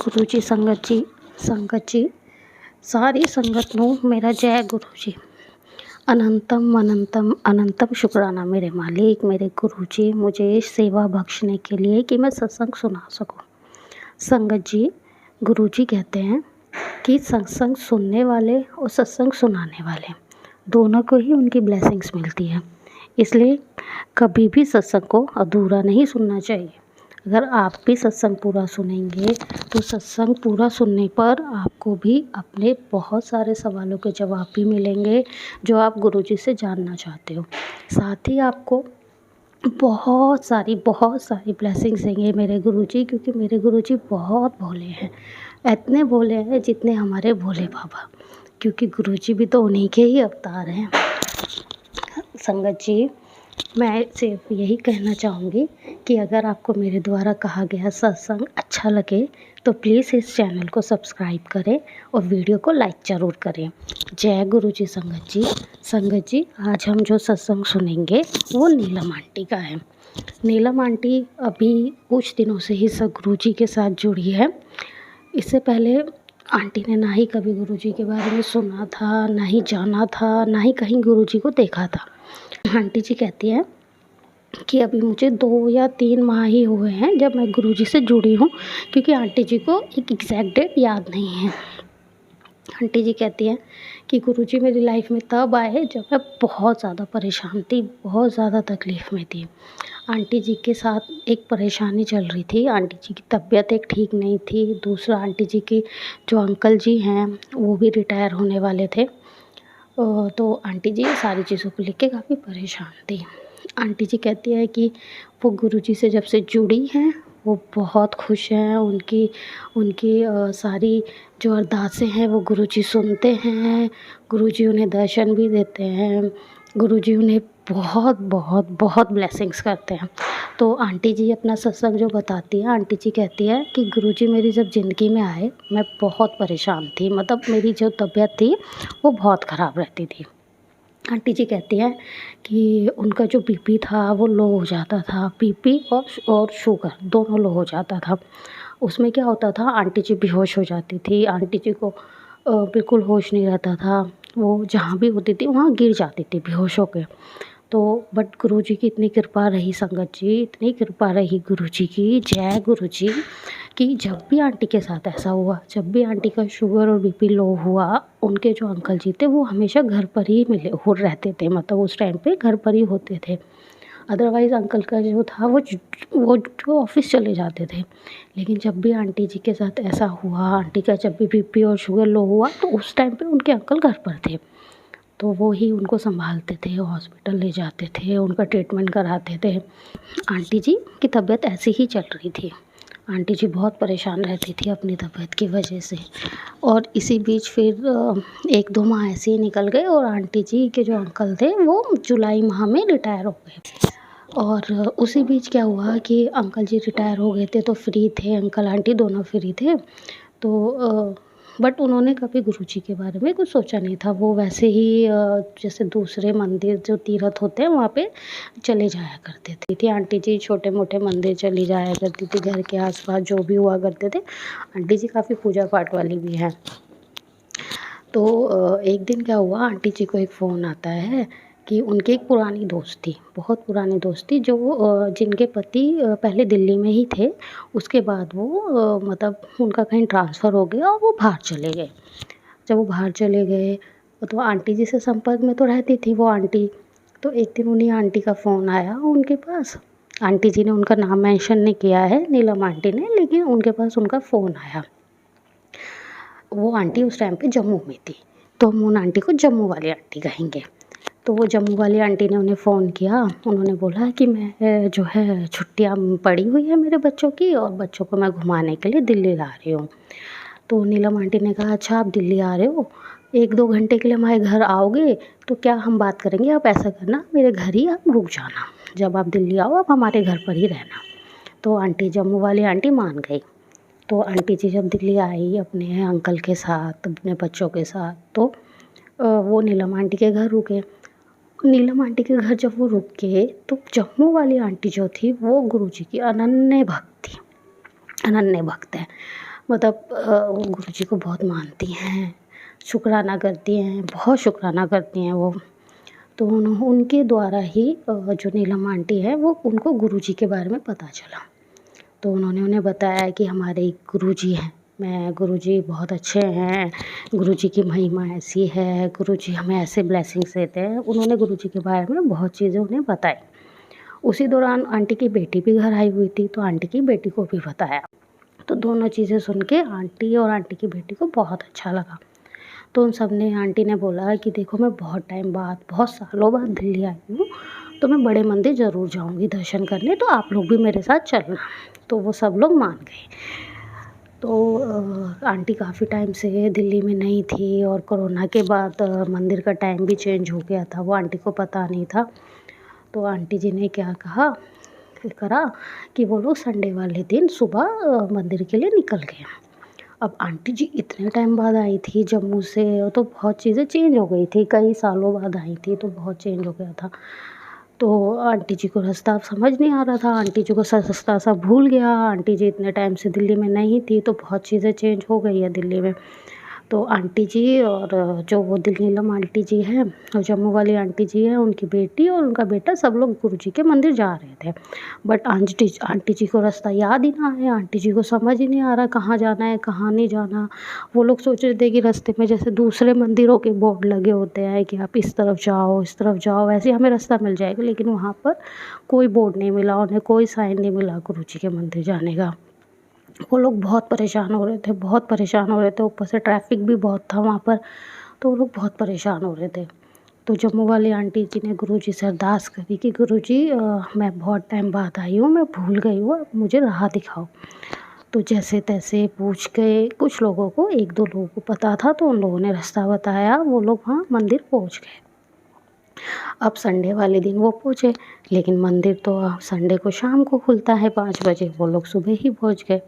गुरु जी संगत जी सारी संगत ਨੂੰ मेरा जय गुरु जी। अनंतम अनंतम अनंतम शुक्राना मेरे मालिक, मेरे गुरु जी, मुझे सेवा बख्शने के लिए कि मैं सत्संग सुना सकूं। संगत जी, गुरु जी कहते हैं कि सत्संग सुनने वाले और सत्संग सुनाने वाले दोनों को ही उनकी ब्लेसिंग्स मिलती है। इसलिए कभी भी सत्संग को अधूरा नहीं सुनना चाहिए। अगर आप भी सत्संग पूरा सुनेंगे तो सत्संग पूरा सुनने पर आपको भी अपने बहुत सारे सवालों के जवाब भी मिलेंगे जो आप गुरुजी से जानना चाहते हो। साथ ही आपको बहुत सारी ब्लेसिंग्स देंगे मेरे गुरुजी, क्योंकि मेरे गुरुजी बहुत भोले हैं। इतने भोले हैं जितने हमारे भोले बाबा, क्योंकि गुरुजी भी तो उन्हीं के ही अवतार हैं। संगत जी, मैं सिर्फ यही कहना चाहूँगी कि अगर आपको मेरे द्वारा कहा गया सत्संग अच्छा लगे तो प्लीज़ इस चैनल को सब्सक्राइब करें और वीडियो को लाइक ज़रूर करें। जय गुरु जी। संगत जी, आज हम जो सत्संग सुनेंगे वो नीलम आंटी का है। नीलम आंटी अभी कुछ दिनों से ही सदगुरु जी के साथ जुड़ी है। इससे पहले आंटी ने ना ही कभी गुरु जी के बारे में सुना था, ना ही जाना था, ना ही कहीं गुरु जी को देखा था। आंटी जी कहती हैं कि अभी मुझे 2 या 3 माह ही हुए हैं जब मैं गुरुजी से जुड़ी हूँ, क्योंकि आंटी जी को एक एग्जैक्ट डेट याद नहीं है। आंटी जी कहती हैं कि गुरुजी मेरी लाइफ में तब आए जब मैं बहुत ज़्यादा परेशान थी, बहुत ज़्यादा तकलीफ़ में थी। आंटी जी के साथ एक परेशानी चल रही थी। आंटी जी की तबीयत एक ठीक नहीं थी। दूसरा, आंटी जी की जो अंकल जी हैं वो भी रिटायर होने वाले थे। तो आंटी जी सारी चीज़ों को लेके काफ़ी परेशान थी। आंटी जी कहती है कि वो गुरुजी से जब से जुड़ी हैं वो बहुत खुश हैं। उनकी उनकी सारी जो अरदासें हैं वो गुरुजी सुनते हैं। गुरुजी उन्हें दर्शन भी देते हैं। गुरुजी उन्हें बहुत ब्लेसिंग्स करते हैं। तो आंटी जी अपना सत्संग जो बताती है, आंटी जी कहती है कि गुरुजी मेरी जब ज़िंदगी में आए मैं बहुत परेशान थी। मतलब मेरी जो तबीयत थी वो बहुत ख़राब रहती थी। आंटी जी कहती हैं कि उनका जो बीपी था वो लो हो जाता था। बीपी और शुगर दोनों लो हो जाता था। उसमें क्या होता था, आंटी जी बेहोश हो जाती थी। आंटी जी को बिल्कुल होश नहीं रहता था। वो जहाँ भी होती थी वहाँ गिर जाती थी बेहोश होकर। तो बट गुरुजी की इतनी कृपा रही संगत जी, इतनी कृपा रही गुरुजी की, जय गुरुजी, कि जब भी आंटी के साथ ऐसा हुआ, जब भी आंटी का शुगर और बीपी लो हुआ, उनके जो अंकल जी थे वो हमेशा घर पर ही रहते थे। मतलब उस टाइम पे घर पर ही होते थे। अदरवाइज़ अंकल का जो था वो जो ऑफ़िस चले जाते थे। लेकिन जब भी आंटी जी के साथ ऐसा हुआ, आंटी का जब भी बीपी और शुगर लो हुआ, तो उस टाइम पे उनके अंकल घर पर थे। तो वो ही उनको संभालते थे, हॉस्पिटल ले जाते थे, उनका ट्रीटमेंट कराते थे। आंटी जी की तबीयत ऐसी ही चल रही थी। आंटी जी बहुत परेशान रहती थी अपनी तबीयत की वजह से। और इसी बीच फिर 1-2 माह ऐसे ही निकल गए और आंटी जी के जो अंकल थे वो जुलाई माह में रिटायर हो गए। और उसी बीच क्या हुआ कि अंकल जी रिटायर हो गए थे तो फ्री थे, अंकल आंटी दोनों फ्री थे। तो बट उन्होंने कभी गुरुजी के बारे में कुछ सोचा नहीं था। वो वैसे ही जैसे दूसरे मंदिर जो तीर्थ होते हैं वहाँ पे चले जाया करते थे। आंटी जी छोटे मोटे मंदिर चली जाया करती थी, घर के आसपास जो भी हुआ करते थे। आंटी जी काफ़ी पूजा पाठ वाली भी हैं। तो एक दिन क्या हुआ, आंटी जी को एक फ़ोन आता है कि उनकी एक पुरानी दोस्त थी, बहुत पुरानी दोस्त थी, जो जिनके पति पहले दिल्ली में ही थे। उसके बाद वो मतलब उनका कहीं ट्रांसफ़र हो गया और वो बाहर चले गए। जब वो बाहर चले गए तो आंटी जी से संपर्क में तो रहती थी वो आंटी। तो एक दिन उन्हीं आंटी का फ़ोन आया उनके पास। आंटी जी ने उनका नाम मेंशन नहीं किया है, नीलम आंटी ने, लेकिन उनके पास उनका फ़ोन आया। वो आंटी उस टाइम पे जम्मू में थी, तो हम उन आंटी को जम्मू वाली आंटी कहेंगे। तो वो जम्मू वाली आंटी ने उन्हें फ़ोन किया। उन्होंने बोला कि मैं जो है छुट्टियाँ पड़ी हुई है मेरे बच्चों की और बच्चों को मैं घुमाने के लिए दिल्ली ला रही हूँ। तो नीलम आंटी ने कहा, अच्छा आप दिल्ली आ रहे हो, 1-2 घंटे के लिए हमारे घर आओगे तो क्या हम बात करेंगे, आप ऐसा करना मेरे घर ही आप रुक जाना, जब आप दिल्ली आओ आप हमारे घर पर ही रहना। तो आंटी जम्मू वाली आंटी मान गई। तो आंटी जी जब दिल्ली आई अपने अंकल के साथ, अपने बच्चों के साथ, तो वो नीलम आंटी के घर रुके। नीलम आंटी के घर जब वो रुके तो जम्मू वाली आंटी जो थी वो गुरुजी की अनन्य भक्त थी, अनन्य भक्त है। मतलब वो गुरुजी को बहुत मानती हैं, शुक्राना करती हैं, बहुत शुक्राना करती हैं वो। तो उनके द्वारा ही जो नीलम आंटी है वो उनको गुरुजी के बारे में पता चला। तो उन्होंने उन्हें बताया कि हमारे एक गुरुजी हैं, गुरुजी बहुत अच्छे हैं, गुरुजी की महिमा ऐसी है, गुरुजी हमें ऐसे ब्लेसिंग्स देते हैं। उन्होंने गुरुजी के बारे में बहुत चीज़ें उन्हें बताई। उसी दौरान आंटी की बेटी भी घर आई हुई थी, तो आंटी की बेटी को भी बताया। तो दोनों चीज़ें सुन के आंटी और आंटी की बेटी को बहुत अच्छा लगा। तो उन सब ने आंटी ने बोला कि देखो मैं बहुत टाइम बाद, बहुत सालों बाद दिल्ली आई हूँ, तो मैं बड़े मंदिर ज़रूर जाऊँगी दर्शन करने, तो आप लोग भी मेरे साथ चलना। तो वो सब लोग मान गए। तो आंटी काफ़ी टाइम से दिल्ली में नहीं थी और कोरोना के बाद मंदिर का टाइम भी चेंज हो गया था, वो आंटी को पता नहीं था। तो आंटी जी ने क्या करा कि वो लोग संडे वाले दिन सुबह मंदिर के लिए निकल गए। अब आंटी जी इतने टाइम बाद आई थी जम्मू से, तो बहुत चीज़ें चेंज हो गई थी, कई सालों बाद आई थी तो बहुत चेंज हो गया था। तो आंटी जी को रास्ता अब समझ नहीं आ रहा था, आंटी जी को रास्ता सब भूल गया। आंटी जी इतने टाइम से दिल्ली में नहीं थी, तो बहुत चीज़ें चेंज हो गई है दिल्ली में। तो आंटी जी और जो वो नीलम आंटी जी हैं और जम्मू वाली आंटी जी हैं, उनकी बेटी और उनका बेटा सब लोग गुरुजी के मंदिर जा रहे थे। बट आंटी जी को रास्ता याद ही ना है, आंटी जी को समझ ही नहीं आ रहा कहाँ जाना है कहाँ नहीं जाना। वो लोग सोच रहे थे कि रास्ते में जैसे दूसरे मंदिरों के बोर्ड लगे होते हैं कि आप इस तरफ जाओ, वैसे हमें रास्ता मिल जाएगा, लेकिन वहाँ पर कोई बोर्ड नहीं मिला उन्हें, कोई साइन नहीं मिला गुरुजी के मंदिर जाने का। वो लोग बहुत परेशान हो रहे थे, बहुत परेशान हो रहे थे, ऊपर से ट्रैफिक भी बहुत था वहाँ पर, तो वो लोग बहुत परेशान हो रहे थे। तो जम्मू वाली आंटी जी ने गुरुजी से अरदास करी कि गुरुजी मैं बहुत टाइम बाद आई हूँ, मैं भूल गई हूँ, आप मुझे राह दिखाओ। तो जैसे तैसे पूछ के कुछ लोगों को, एक दो लोगों को पता था, तो उन लोगों ने रास्ता बताया, वो लोग वहाँ मंदिर पहुँच गए। अब संडे वाले दिन वो पहुँचे, लेकिन मंदिर तो संडे को शाम को खुलता है 5 बजे, वो लोग सुबह ही पहुँच गए।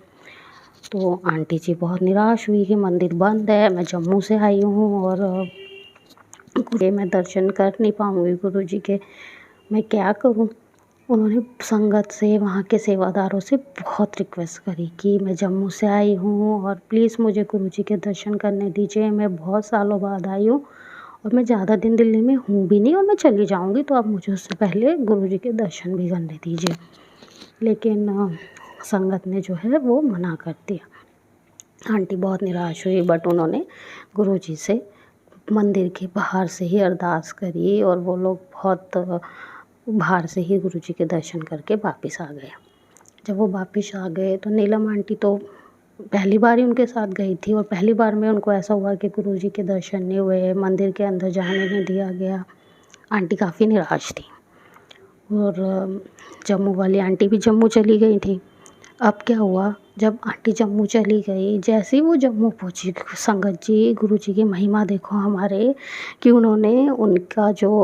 तो आंटी जी बहुत निराश हुई कि मंदिर बंद है, मैं जम्मू से आई हूँ और मैं दर्शन कर नहीं पाऊँगी गुरुजी के, मैं क्या करूँ? उन्होंने संगत से, वहाँ के सेवादारों से बहुत रिक्वेस्ट करी कि मैं जम्मू से आई हूँ और प्लीज़ मुझे गुरुजी के दर्शन करने दीजिए, मैं बहुत सालों बाद आई हूँ और मैं ज़्यादा दिन दिल्ली में हूँ भी नहीं और मैं चली जाऊँगी, तो आप मुझे उससे पहले गुरुजी के दर्शन भी करने दीजिए। लेकिन संगत ने जो है वो मना कर दिया। आंटी बहुत निराश हुई, बट उन्होंने गुरुजी से मंदिर के बाहर से ही अरदास करी और वो लोग बहुत बाहर से ही गुरुजी के दर्शन करके वापस आ गए। जब वो वापस आ गए तो नीलम आंटी तो पहली बार ही उनके साथ गई थी और पहली बार में उनको ऐसा हुआ कि गुरुजी के दर्शन नहीं हुए, मंदिर के अंदर जाने नहीं दिया गया। आंटी काफ़ी निराश थी और जम्मू वाली आंटी भी जम्मू चली गई थी। अब क्या हुआ, जब आंटी जम्मू चली गई, जैसे ही वो जम्मू पहुँची, संगत जी गुरुजी की महिमा देखो हमारे, कि उन्होंने उनका जो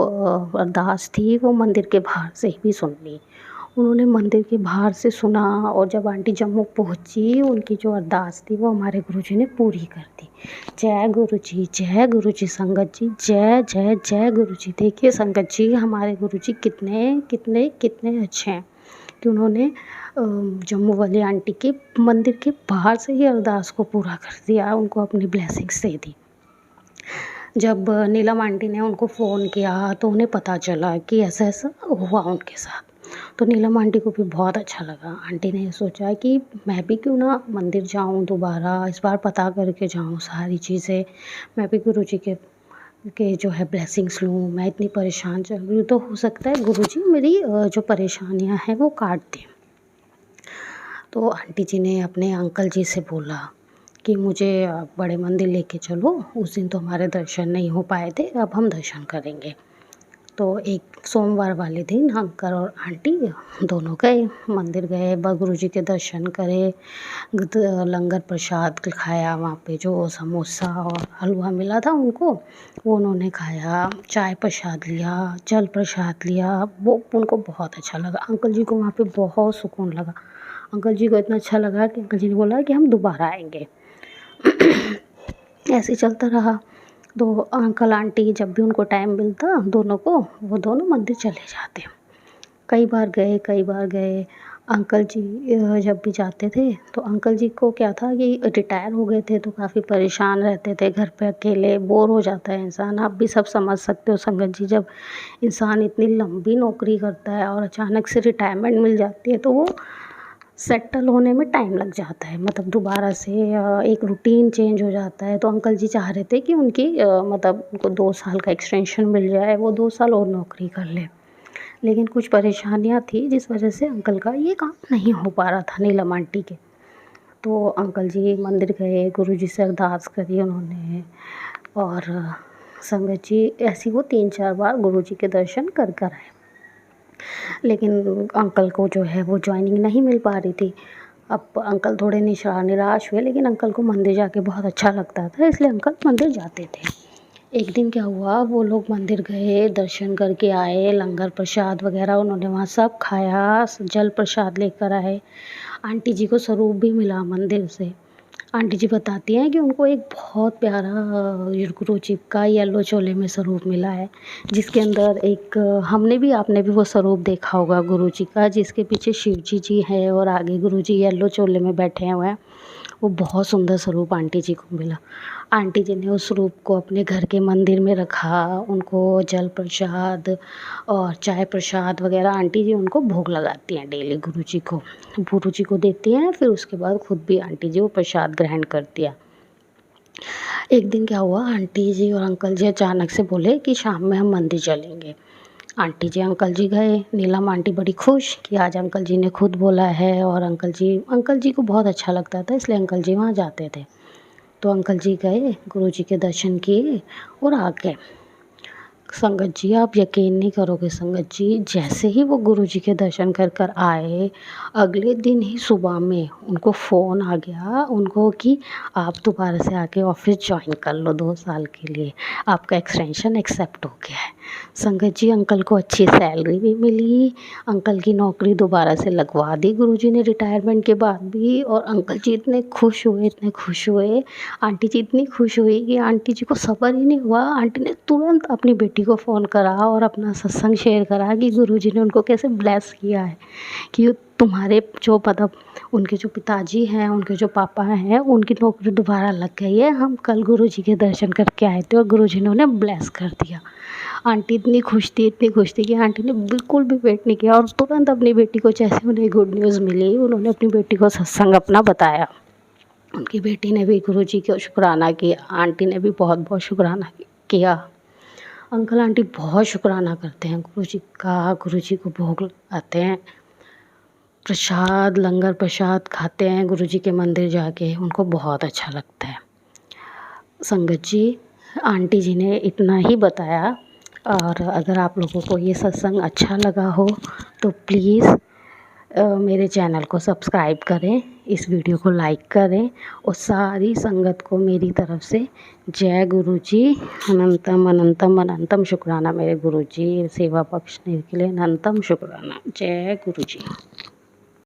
अरदास थी वो मंदिर के बाहर से ही भी सुन ली। उन्होंने मंदिर के बाहर से सुना और जब आंटी जम्मू पहुँची, उनकी जो अरदास थी वो हमारे गुरुजी ने पूरी कर दी। जय गुरुजी संगत जी, जय जय जय गुरुजी। देखिए संगत जी, हमारे गुरुजी कितने कितने कितने अच्छे हैं कि उन्होंने जम्मू वाली आंटी के मंदिर के बाहर से ही अरदास को पूरा कर दिया, उनको अपनी ब्लेसिंग्स दे दी। जब नीलम आंटी ने उनको फ़ोन किया तो उन्हें पता चला कि ऐसा-ऐसा हुआ उनके साथ। तो नीलम आंटी को भी बहुत अच्छा लगा। आंटी ने सोचा कि मैं भी क्यों ना मंदिर जाऊँ दोबारा, इस बार पता करके जाऊँ सारी चीज़ें, मैं भी गुरुजी के जो है ब्लेसिंग्स लूँ। मैं इतनी परेशान चल रही हूँ, तो हो सकता है गुरुजी मेरी जो परेशानियाँ हैं वो काट दें। तो आंटी जी ने अपने अंकल जी से बोला कि मुझे बड़े मंदिर लेके चलो, उस दिन तो हमारे दर्शन नहीं हो पाए थे, अब हम दर्शन करेंगे। तो एक सोमवार वाले दिन अंकल और आंटी दोनों गए, मंदिर गए, गुरुजी के दर्शन करे, लंगर प्रसाद खाया, वहाँ पे जो समोसा और हलवा मिला था उनको, वो उन्होंने खाया, चाय प्रसाद लिया, जल प्रसाद लिया, वो उनको बहुत अच्छा लगा। अंकल जी को वहाँ पे बहुत सुकून लगा। अंकल जी को इतना अच्छा लगा कि अंकल जी ने बोला कि हम दोबारा आएंगे। ऐसे ही चलता रहा। तो अंकल आंटी जब भी उनको टाइम मिलता दोनों को, वो दोनों मंदिर चले जाते। कई बार गए, कई बार गए। अंकल जी जब भी जाते थे तो अंकल जी को क्या था कि रिटायर हो गए थे तो काफ़ी परेशान रहते थे, घर पे अकेले बोर हो जाता है इंसान। आप भी सब समझ सकते हो संगत जी, जब इंसान इतनी लंबी नौकरी करता है और अचानक से रिटायरमेंट मिल जाती है तो वो सेटल होने में टाइम लग जाता है, मतलब दोबारा से एक रूटीन चेंज हो जाता है। तो अंकल जी चाह रहे थे कि उनकी मतलब उनको 2 साल का एक्सटेंशन मिल जाए, वो 2 साल और नौकरी कर लें। लेकिन कुछ परेशानियाँ थी जिस वजह से अंकल का ये काम नहीं हो पा रहा था नीलम आंटी के। तो अंकल जी मंदिर गए, गुरुजी से अरदास करी उन्होंने और संगत जी ऐसे ही वो 3-4 बार गुरुजी के दर्शन कर कर आए। लेकिन अंकल को जो है वो जॉइनिंग नहीं मिल पा रही थी। अब अंकल थोड़े निराश हुए, लेकिन अंकल को मंदिर जाके बहुत अच्छा लगता था, इसलिए अंकल मंदिर जाते थे। एक दिन क्या हुआ, वो लोग मंदिर गए, दर्शन करके आए, लंगर प्रसाद वगैरह उन्होंने वहाँ सब खाया, जल प्रसाद लेकर आए। आंटी जी को स्वरूप भी मिला मंदिर से। आंटी जी बताती हैं कि उनको एक बहुत प्यारा गुरुजी का येलो चोले में स्वरूप मिला है, जिसके अंदर एक हमने भी आपने भी वो स्वरूप देखा होगा गुरुजी का, जिसके पीछे शिव जी है और आगे गुरुजी येलो चोले में बैठे हुए हैं। वो बहुत सुंदर स्वरूप आंटी जी को मिला। आंटी जी ने उस स्वरूप को अपने घर के मंदिर में रखा, उनको जल प्रसाद और चाय प्रसाद वगैरह आंटी जी उनको भोग लगाती हैं डेली, गुरुजी को देती हैं, फिर उसके बाद खुद भी आंटी जी वो प्रसाद ग्रहण करती है। एक दिन क्या हुआ, आंटी जी और अंकल जी अचानक से बोले कि शाम में हम मंदिर चलेंगे। आंटी जी अंकल जी गए। नीलम आंटी बड़ी खुश कि आज अंकल जी ने खुद बोला है, और अंकल जी को बहुत अच्छा लगता था, इसलिए अंकल जी वहाँ जाते थे। तो अंकल जी गए, गुरुजी के दर्शन किए और आ गए। संगत जी आप यकीन नहीं करोगे संगत जी, जैसे ही वो गुरुजी के दर्शन कर कर आए, अगले दिन ही सुबह में उनको फ़ोन आ गया उनको कि आप दोबारा से आके ऑफिस ज्वाइन कर लो 2 साल के लिए, आपका एक्सटेंशन एक्सेप्ट हो गया है। संगत जी अंकल को अच्छी सैलरी भी मिली, अंकल की नौकरी दोबारा से लगवा दी गुरुजी ने रिटायरमेंट के बाद भी, और अंकल जी इतने खुश हुए, आंटी जी इतनी खुश हुई कि आंटी जी को सब्र ही नहीं हुआ। आंटी ने तुरंत अपनी बेटी को फ़ोन करा और अपना सत्संग शेयर करा कि गुरुजी ने उनको कैसे ब्लेस किया है कि तुम्हारे जो मतलब उनके जो पिताजी हैं, उनके जो पापा हैं, उनकी नौकरी दोबारा लग गई है। हम कल गुरुजी के दर्शन करके आए थे और गुरुजी ने उन्हें ब्लेस कर दिया। आंटी इतनी खुश थी कि आंटी ने बिल्कुल भी वेट नहीं किया और तुरंत अपनी बेटी को, जैसे उन्हें गुड न्यूज़ मिली, उन्होंने अपनी बेटी को सत्संग अपना बताया। उनकी बेटी ने भी गुरुजी को शुक्राना किया, आंटी ने भी बहुत बहुत शुक्राना किया। अंकल आंटी बहुत शुक्राना करते हैं गुरुजी का, गुरुजी को भोग लगाते हैं, प्रसाद लंगर प्रसाद खाते हैं गुरुजी के मंदिर जाके, उनको बहुत अच्छा लगता है। संगत जी आंटी जी ने इतना ही बताया, और अगर आप लोगों को ये सत्संग अच्छा लगा हो तो प्लीज़ मेरे चैनल को सब्सक्राइब करें, इस वीडियो को लाइक करें, और सारी संगत को मेरी तरफ से जय गुरुजी। अनंतम अनंतम अनंतम शुक्राना मेरे गुरुजी, सेवा बख्शने के लिए अनंतम शुक्राना। जय गुरुजी।